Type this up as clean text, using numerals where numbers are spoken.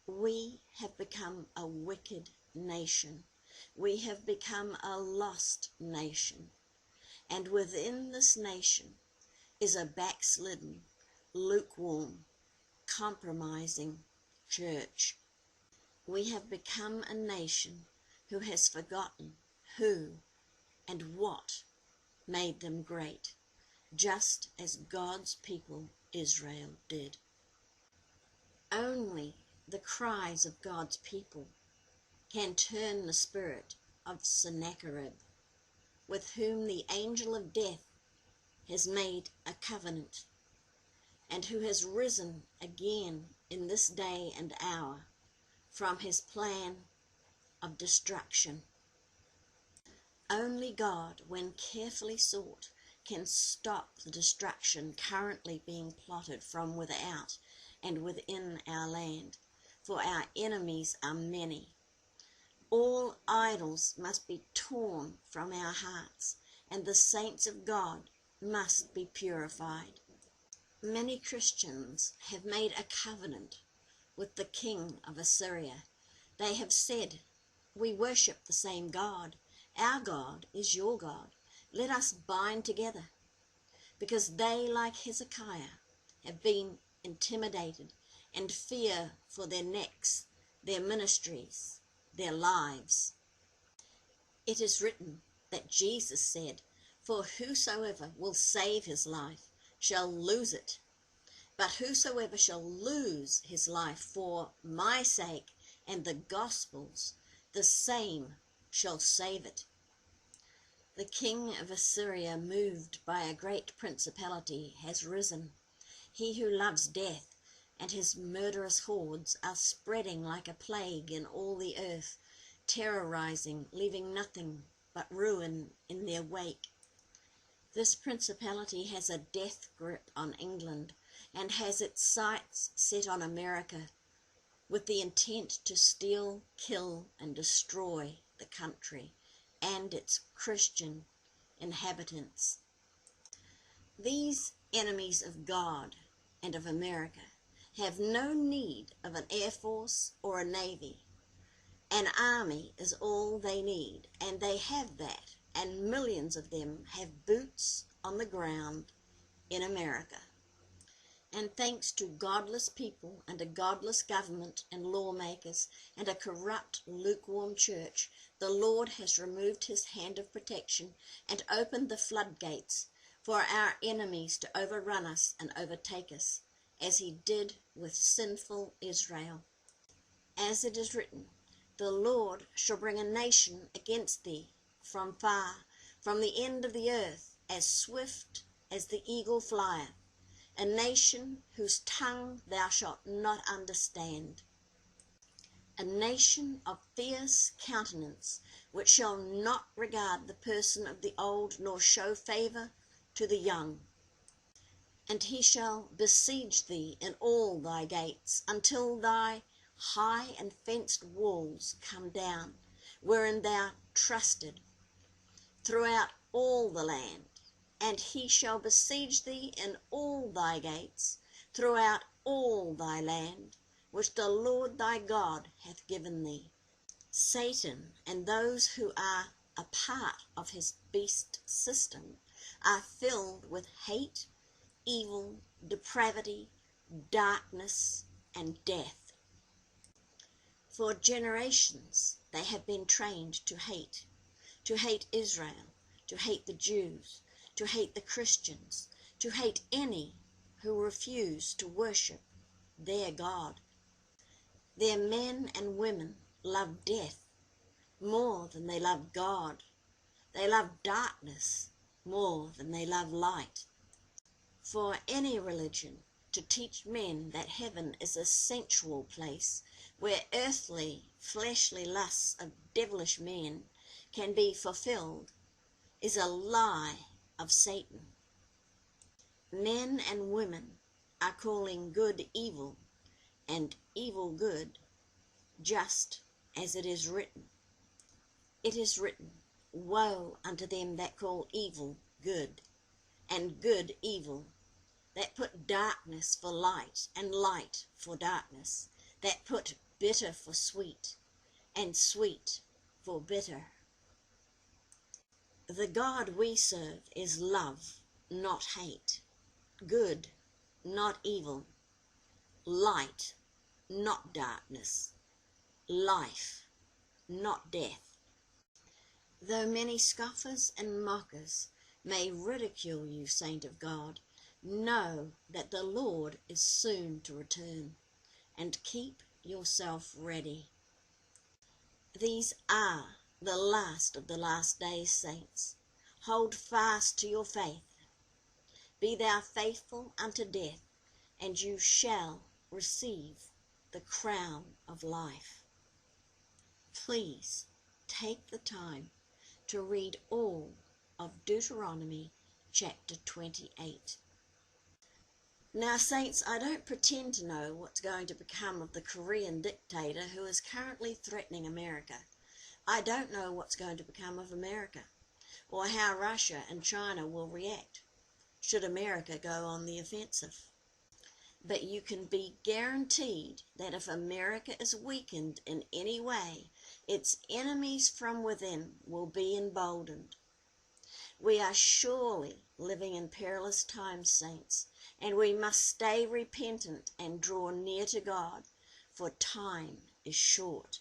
We have become a wicked nation. We have become a lost nation. And within this nation is a backslidden, lukewarm, compromising church. We have become a nation who has forgotten who and what made them great, just as God's people Israel did. Only the cries of God's people can turn the spirit of Sennacherib, with whom the angel of death has made a covenant, and who has risen again in this day and hour from his plan of destruction. Only God, when carefully sought, can stop the destruction currently being plotted from without and within our land, for our enemies are many. All idols must be torn from our hearts, and the saints of God must be purified. Many Christians have made a covenant with the king of Assyria. They have said, "We worship the same God. Our God is your God. Let us bind together," because they, like Hezekiah, have been intimidated and fear for their necks, their ministries, their lives. It is written that Jesus said, "For whosoever will save his life shall lose it, but whosoever shall lose his life for my sake and the gospel's, the same shall save it." The king of Assyria, moved by a great principality, has risen. He who loves death, and his murderous hordes are spreading like a plague in all the earth, terrorizing, leaving nothing but ruin in their wake. This principality has a death grip on England and has its sights set on America, with the intent to steal, kill, and destroy the country and its Christian inhabitants. These enemies of God and of America have no need of an air force or a navy. An army is all they need, and they have that, and millions of them have boots on the ground in America. And thanks to godless people and a godless government and lawmakers and a corrupt, lukewarm church, the Lord has removed his hand of protection and opened the floodgates for our enemies to overrun us and overtake us, as he did with sinful Israel. As it is written, "The Lord shall bring a nation against thee from far, from the end of the earth, as swift as the eagle flieth, a nation whose tongue thou shalt not understand, a nation of fierce countenance, which shall not regard the person of the old, nor show favour to the young. And he shall besiege thee in all thy gates, until thy high and fenced walls come down, wherein thou trusted, throughout all the land. And he shall besiege thee in all thy gates, throughout all thy land, which the Lord thy God hath given thee." Satan and those who are a part of his beast system are filled with hate, evil, depravity, darkness, and death. For generations they have been trained to hate Israel, to hate the Jews, to hate the Christians, to hate any who refuse to worship their God. Their men and women love death more than they love God. They love darkness more than they love light. For any religion to teach men that heaven is a sensual place where earthly, fleshly lusts of devilish men can be fulfilled is a lie of Satan. Men and women are calling good evil and evil good, just as it is written. It is written, "Woe unto them that call evil good, and good evil, that put darkness for light and light for darkness, that put bitter for sweet, and sweet for bitter. The God we serve is love, not hate, good, not evil, light, not darkness, life, not death. Though many scoffers and mockers may ridicule you, saint of God, know that the Lord is soon to return, and keep yourself ready. These are the last of the last days, saints. Hold fast to your faith. Be thou faithful unto death, and you shall receive the crown of life. Please take the time to read all of Deuteronomy chapter 28. Now, saints, I don't pretend to know what's going to become of the Korean dictator who is currently threatening America. I don't know what's going to become of America, or how Russia and China will react should America go on the offensive. But you can be guaranteed that if America is weakened in any way, its enemies from within will be emboldened. We are surely living in perilous times, saints, and we must stay repentant and draw near to God, for time is short.